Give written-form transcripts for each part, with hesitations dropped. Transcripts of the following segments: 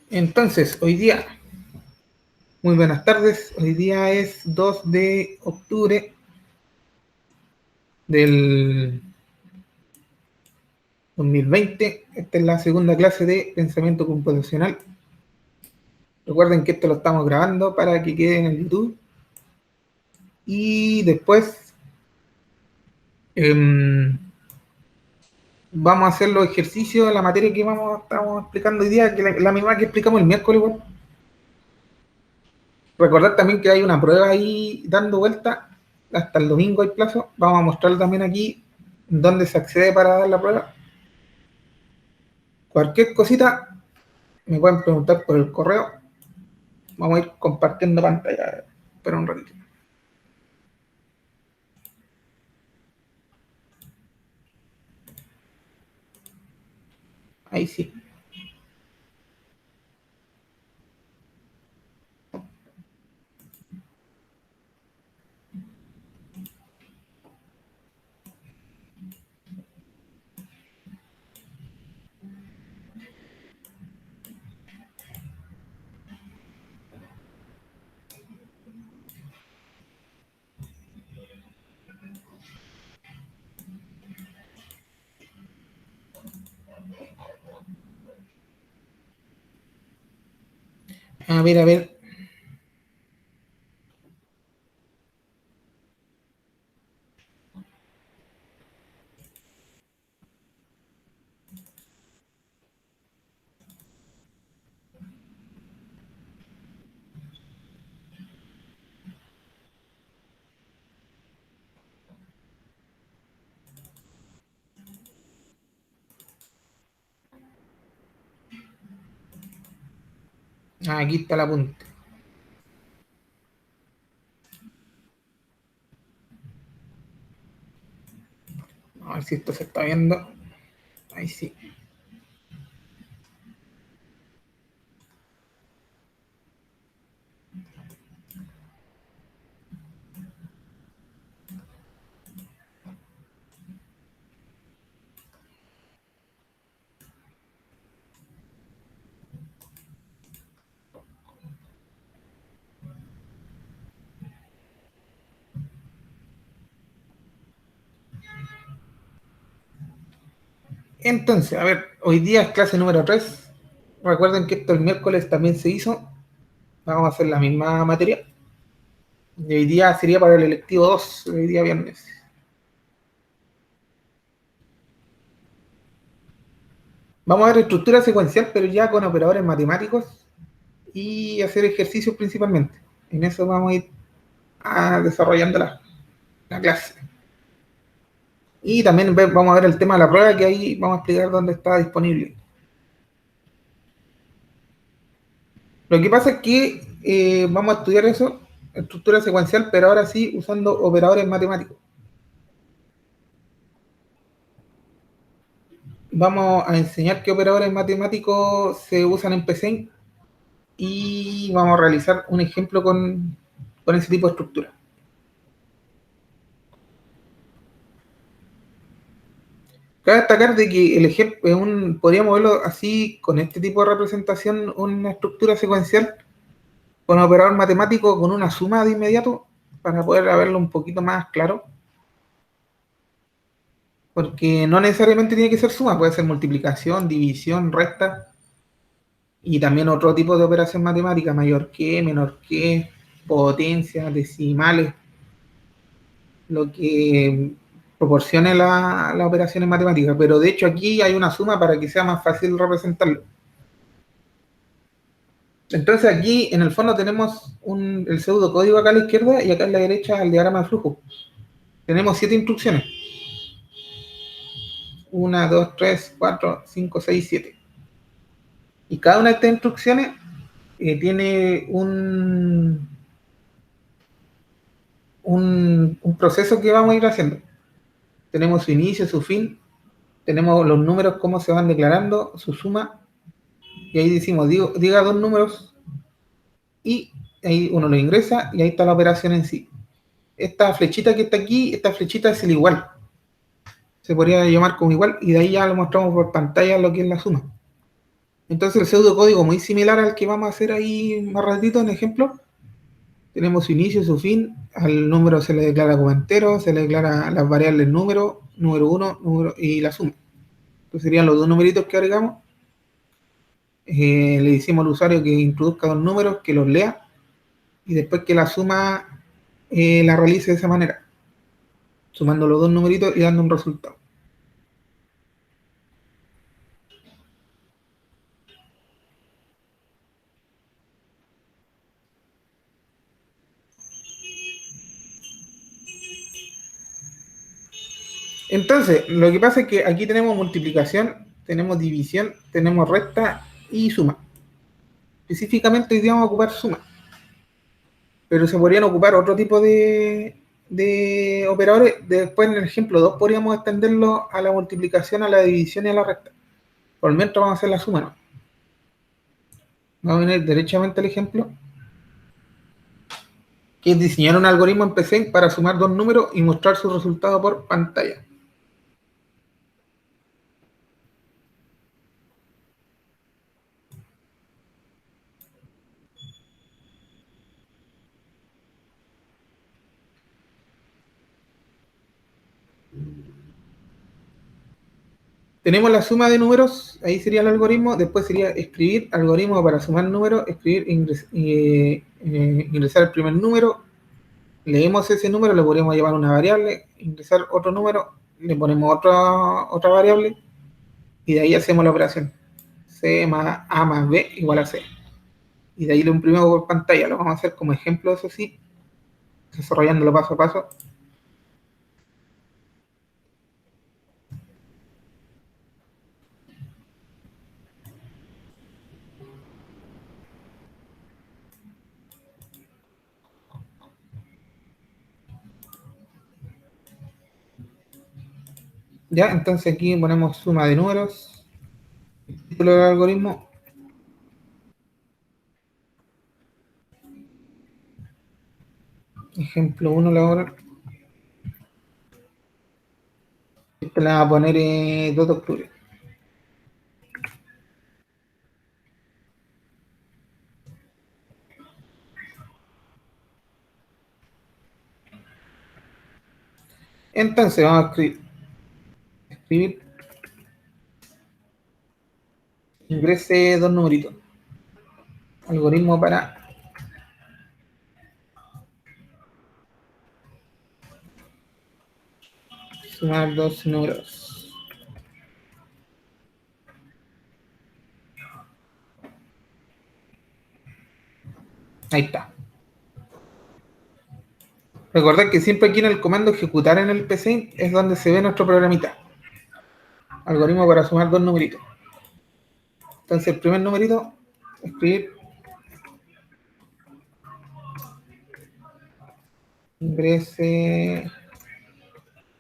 Entonces, hoy día, muy buenas tardes. Hoy día es 2 de octubre del 2020. Esta es la segunda clase de pensamiento computacional. Recuerden que esto lo estamos grabando para que quede en el YouTube. Y después vamos a hacer los ejercicios de la materia que estamos explicando hoy día, que la misma que explicamos el miércoles. Bueno. Recordar también que hay una prueba ahí dando vuelta. Hasta el domingo hay plazo. Vamos a mostrar también aquí dónde se accede para dar la prueba. Cualquier cosita me pueden preguntar por el correo. Vamos a ir compartiendo pantalla. Espera un ratito. Ahí sí. A ver, a ver. Aquí está la punta. A ver si esto se está viendo. Ahí sí. Entonces, a ver, hoy día es clase número 3. Recuerden que esto el miércoles también se hizo. Vamos a hacer la misma materia. Y hoy día sería para el electivo 2, hoy día viernes. Vamos a ver estructura secuencial, pero ya con operadores matemáticos y hacer ejercicios principalmente. En eso vamos a ir desarrollando la clase. Y también vamos a ver el tema de la prueba, que ahí vamos a explicar dónde está disponible. Lo que pasa es que vamos a estudiar eso, estructura secuencial, pero ahora sí usando operadores matemáticos. Vamos a enseñar qué operadores matemáticos se usan en PC y vamos a realizar un ejemplo con ese tipo de estructura. Cabe destacar de que el ejemplo podríamos verlo así, con este tipo de representación, una estructura secuencial con operador matemático con una suma de inmediato, para poder verlo un poquito más claro, porque no necesariamente tiene que ser suma, puede ser multiplicación, división, resta, y también otro tipo de operación matemática, mayor que, menor que, potencia, decimales, lo que proporcione las operaciones matemáticas, pero de hecho aquí hay una suma para que sea más fácil representarlo. Entonces aquí en el fondo tenemos el pseudocódigo acá a la izquierda y acá a la derecha el diagrama de flujo. Tenemos 7 instrucciones. 1, 2, 3, 4, 5, 6, 7. Y cada una de estas instrucciones tiene un proceso que vamos a ir haciendo. Tenemos su inicio, su fin, tenemos los números, cómo se van declarando, su suma, y ahí decimos, diga dos números, y ahí uno lo ingresa, y ahí está la operación en sí. Esta flechita que está aquí, esta flechita es el igual. Se podría llamar como igual, y de ahí ya lo mostramos por pantalla lo que es la suma. Entonces el pseudocódigo muy similar al que vamos a hacer ahí más ratito en ejemplo. Tenemos su inicio, su fin, al número se le declara como entero, se le declara las variables número, número 1, número y la suma. Estos serían los dos numeritos que agregamos. Le decimos al usuario que introduzca dos números, que los lea y después que la suma la realice de esa manera, sumando los dos numeritos y dando un resultado. Entonces, lo que pasa es que aquí tenemos multiplicación, tenemos división, tenemos resta y suma. Específicamente hoy día vamos a ocupar suma, pero se podrían ocupar otro tipo de operadores. Después en el ejemplo 2 podríamos extenderlo a la multiplicación, a la división y a la resta. Por el momento vamos a hacer la suma, ¿no? Vamos a venir derechamente al ejemplo, que es diseñar un algoritmo en PC para sumar dos números y mostrar su resultado por pantalla. Tenemos la suma de números, ahí sería el algoritmo, después sería escribir algoritmo para sumar números, escribir, ingresar el primer número, leemos ese número, le podemos llevar una variable, ingresar otro número, le ponemos otra variable y de ahí hacemos la operación. C más A más B igual a C. Y de ahí lo imprimimos por pantalla, lo vamos a hacer como ejemplo, eso sí, desarrollándolo paso a paso. Ya, entonces aquí ponemos suma de números, título del algoritmo, ejemplo 1 la hora. Esta la va a poner 2 de octubre. Entonces vamos a escribir, ingrese dos numeritos. Algoritmo para sumar dos números. Ahí está. Recordad que siempre aquí en el comando ejecutar en el PC es donde se ve nuestro programita. Algoritmo para sumar dos numeritos. Entonces el primer numerito, escribir, ingrese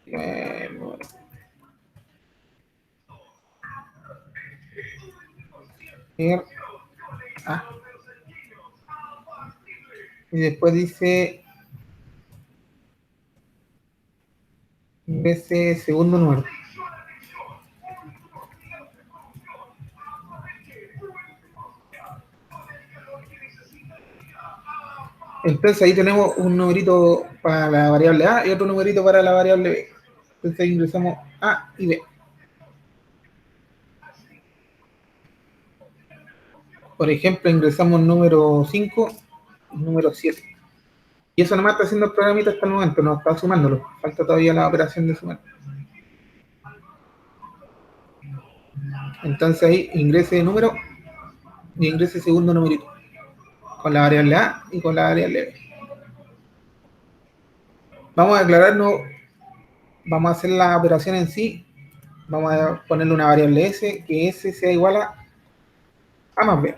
número. Ah, y después dice ingrese segundo número. Entonces ahí tenemos un numerito para la variable A y otro numerito para la variable B. Entonces ahí ingresamos A y B. Por ejemplo, ingresamos número 5 y número 7. Y eso nomás está haciendo el programita hasta el momento, no está sumándolo. Falta todavía la operación de sumar. Entonces ahí ingrese número y ingrese segundo numerito. Con la variable A y con la variable B. Vamos a aclararnos, vamos a hacer la operación en sí. Vamos a ponerle una variable S, que S sea igual a más B.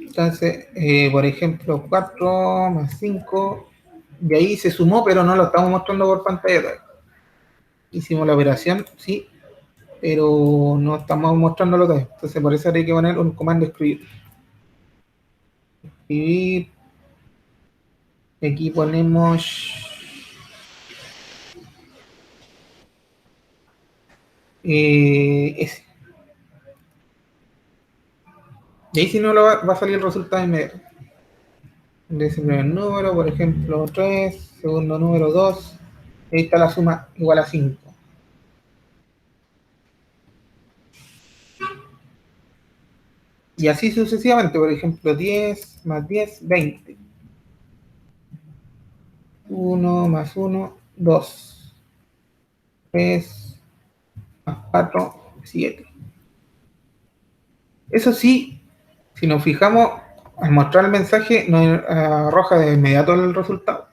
Entonces, por ejemplo, 4 más 5, de ahí se sumó, pero no lo estamos mostrando por pantalla todavía. Hicimos la operación, sí, pero no estamos mostrándolo todavía. Entonces, por eso hay que poner un comando escribir. Y aquí ponemos S. Y ahí si no lo va a salir el resultado inmediato. De ese primer número, por ejemplo, 3, segundo número 2, ahí está la suma igual a 5. Y así sucesivamente, por ejemplo, 10 más 10, 20. 1 más 1, 2. 3 más 4, 7. Eso sí, si nos fijamos, al mostrar el mensaje nos arroja de inmediato el resultado.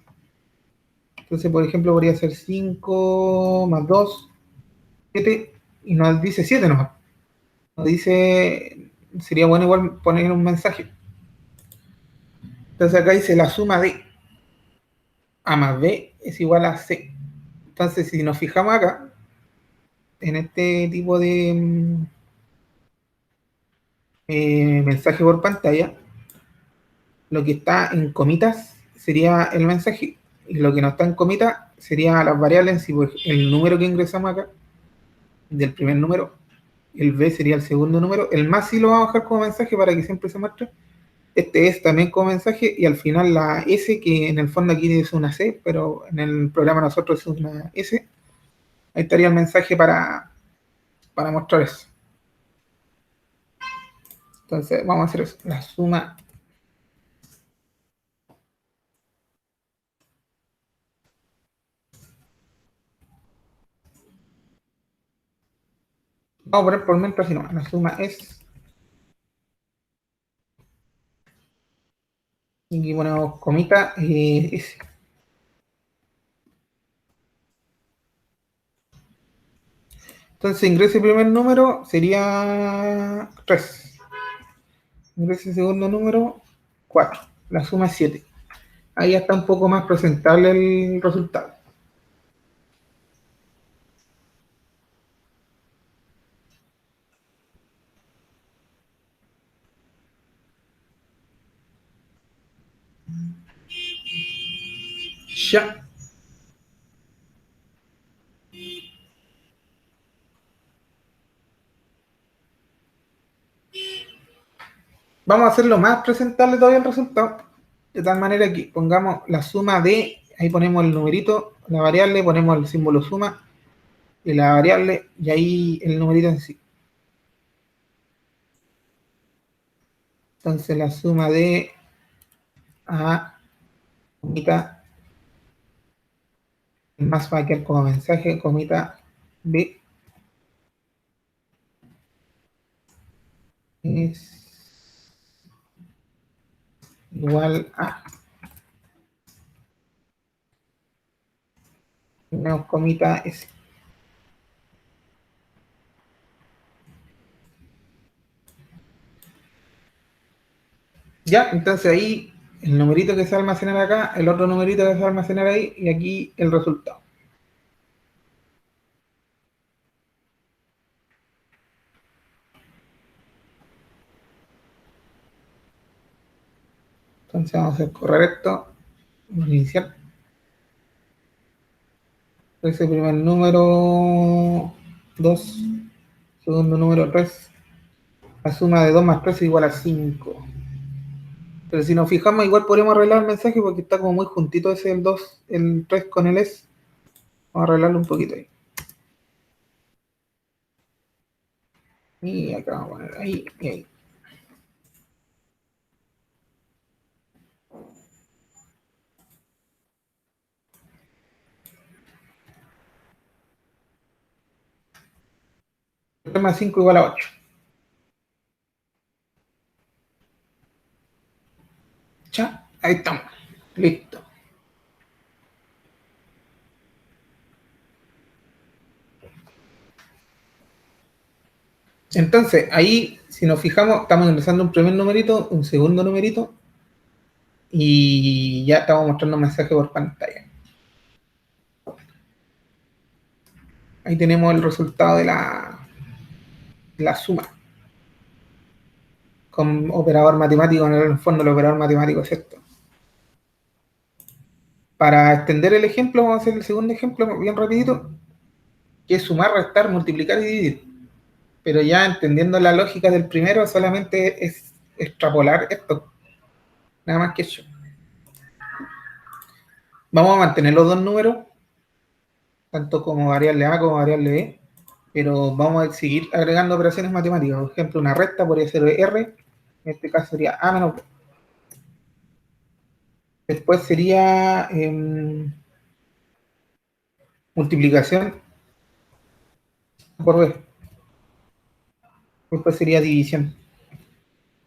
Entonces, por ejemplo, podría ser 5 más 2, 7, y nos dice 7 nomás. Nos dice, sería bueno igual poner un mensaje. Entonces acá dice la suma de A más B es igual a C. Entonces, si nos fijamos acá, en este tipo de mensaje por pantalla, lo que está en comitas sería el mensaje, y lo que no está en comitas sería las variables en sí, pues, el número que ingresamos acá, del primer número, el B sería el segundo número, el más sí lo vamos a bajar como mensaje para que siempre se muestre, este es también como mensaje, y al final la S, que en el fondo aquí es una C, pero en el programa nosotros es una S, ahí estaría el mensaje para mostrar eso. Entonces vamos a hacer eso, la suma. Vamos a poner por mientras, si no, la suma es, y aquí ponemos comita, S. Entonces ingrese el primer número, sería 3. Ingrese el segundo número, 4. La suma es 7. Ahí ya está un poco más presentable el resultado. Ya. Vamos a hacerlo más presentable todavía el resultado. De tal manera que pongamos la suma de, ahí ponemos el numerito, la variable, ponemos el símbolo suma y la variable, y ahí el numerito en sí. Entonces la suma de A, comita, más va a quedar como mensaje, comita B, es igual a, menos comita S. Ya, entonces ahí el numerito que se va a almacenar acá, el otro numerito que se va a almacenar ahí, y aquí el resultado. Entonces vamos a hacer correr esto, iniciar. Ese primer número 2, segundo número 3. La suma de 2 más 3 es igual a 5. Pero si nos fijamos, igual podemos arreglar el mensaje porque está como muy juntito ese el 2, el 3 con el S. Vamos a arreglarlo un poquito ahí. Y acá vamos a poner ahí y ahí. Tres más 5 igual a 8. Ya, ahí estamos. Listo. Entonces, ahí, si nos fijamos, estamos ingresando un primer numerito, un segundo numerito, y ya estamos mostrando un mensaje por pantalla. Ahí tenemos el resultado de la suma. con operador matemático, en el fondo el operador matemático es esto. Para extender el ejemplo, vamos a hacer el segundo ejemplo bien rapidito, que es sumar, restar, multiplicar y dividir. Pero ya entendiendo la lógica del primero, solamente es extrapolar esto. Nada más que eso. Vamos a mantener los dos números, tanto como variable A como variable B, pero vamos a seguir agregando operaciones matemáticas. Por ejemplo, una recta podría ser R, en este caso sería A menos B. Después sería multiplicación por B. Después sería división.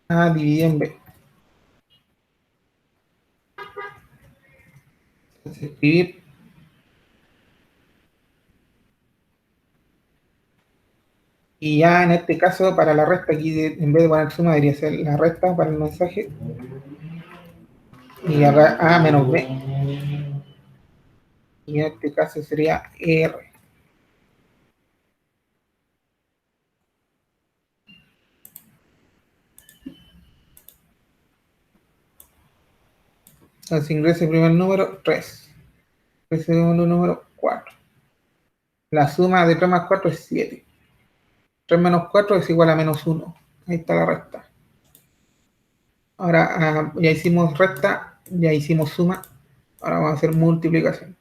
A dividido en B. Entonces, escribir. Y ya en este caso, para la resta, aquí en vez de poner suma, debería ser la resta para el mensaje. Y acá A menos B. Y en este caso sería R. Entonces ingresa el primer número, 3. El segundo número, 4. La suma de 3 más 4 es 7. 3 menos 4 es igual a menos 1. Ahí está la resta. Ahora ya hicimos resta, ya hicimos suma. Ahora vamos a hacer multiplicación.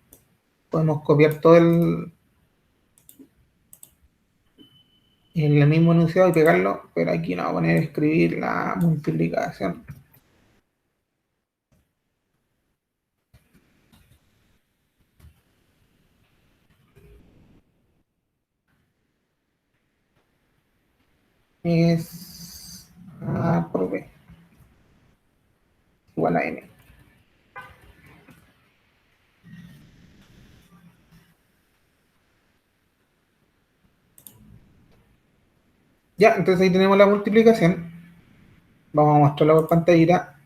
Podemos copiar todo el mismo enunciado y pegarlo, pero aquí no vamos a poner escribir la multiplicación. Es A por B igual a N. Ya, entonces ahí tenemos la multiplicación. Vamos a mostrarlo por pantallita.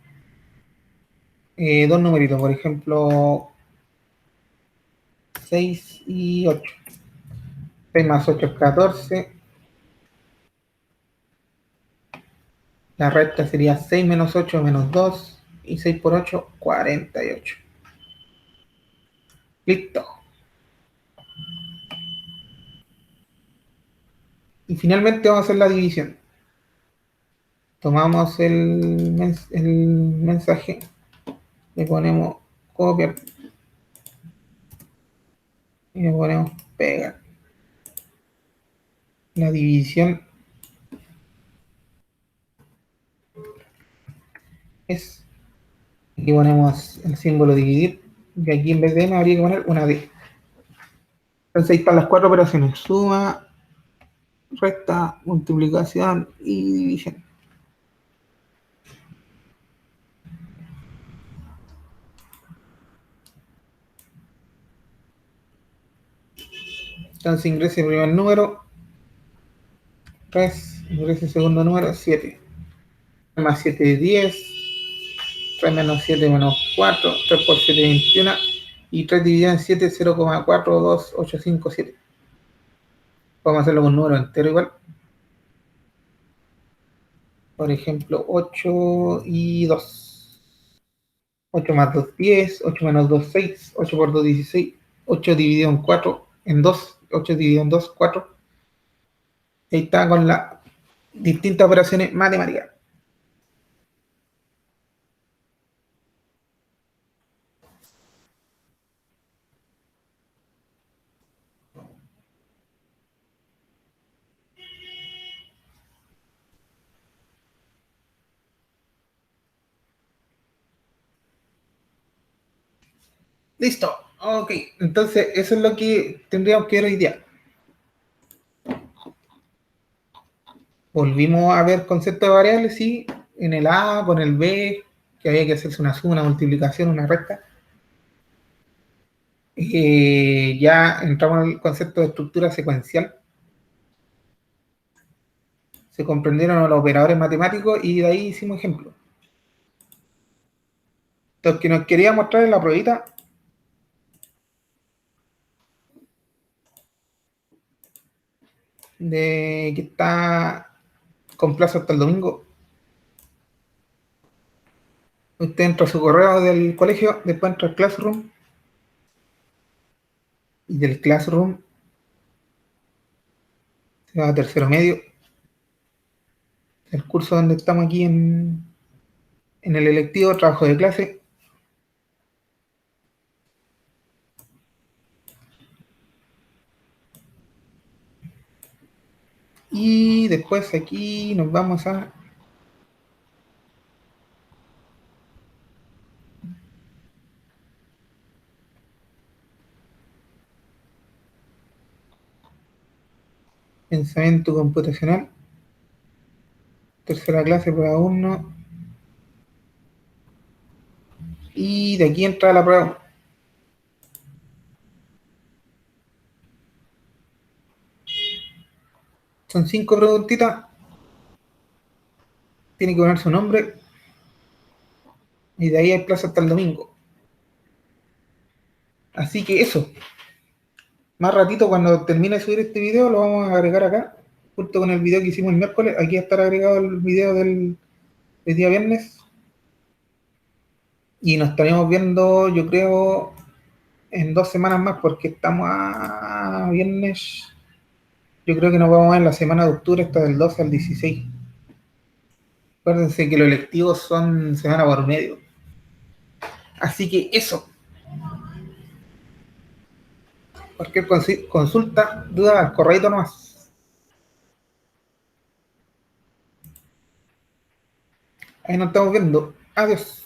Dos numeritos, por ejemplo, 6 y 8. 6 más 8 es 14. La recta sería 6 menos 8 menos 2. Y 6 por 8, 48. Listo. Y finalmente vamos a hacer la división. Tomamos el mensaje, le ponemos copiar y le ponemos pegar. La división es, aquí ponemos el símbolo dividir, y aquí en vez de N habría que poner una D. Entonces ahí están las cuatro operaciones: suma, resta, multiplicación y división. Entonces ingrese el primer número, 3, ingrese el segundo número, 7. 3 más 7 es 10, 3 menos 7 menos 4, 3 por 7 es 21, y 3 dividido en 7 es 0,42857. Vamos a hacerlo con número entero igual. Por ejemplo, 8 y 2. 8 más 2, 10. 8 menos 2, 6. 8 por 2, 16. 8 dividido en 4, en 2. 8 dividido en 2, 4. Ahí está con las distintas operaciones matemáticas. Listo. Ok, entonces eso es lo que tendríamos que ver hoy día. Volvimos a ver conceptos de variables, sí, en el A, con el B, que había que hacerse una suma, una multiplicación, una recta. Ya entramos en el concepto de estructura secuencial. Se comprendieron los operadores matemáticos y de ahí hicimos ejemplos. Lo que nos quería mostrar en la pruebita de que está con plazo hasta el domingo. Usted entra a su correo del colegio, después entra al Classroom, y del Classroom se va a tercero medio, el curso donde estamos aquí en el electivo, trabajo de clase, y después aquí nos vamos a pensamiento computacional, tercera clase, prueba 1, y de aquí entra la prueba 1. Son 5 preguntitas, tiene que poner su nombre, y de ahí hay plazo hasta el domingo. Así que eso, más ratito cuando termine de subir este video lo vamos a agregar acá, junto con el video que hicimos el miércoles. Aquí va a estar agregado el video del día viernes, y nos estaremos viendo, yo creo, en 2 semanas más, porque estamos a viernes. Yo creo que nos vamos a ver en la semana de octubre, hasta del 12 al 16. Acuérdense que los electivos son semana por medio. Así que eso, cualquier consulta, duda, al correo nomás. Ahí nos estamos viendo. Adiós.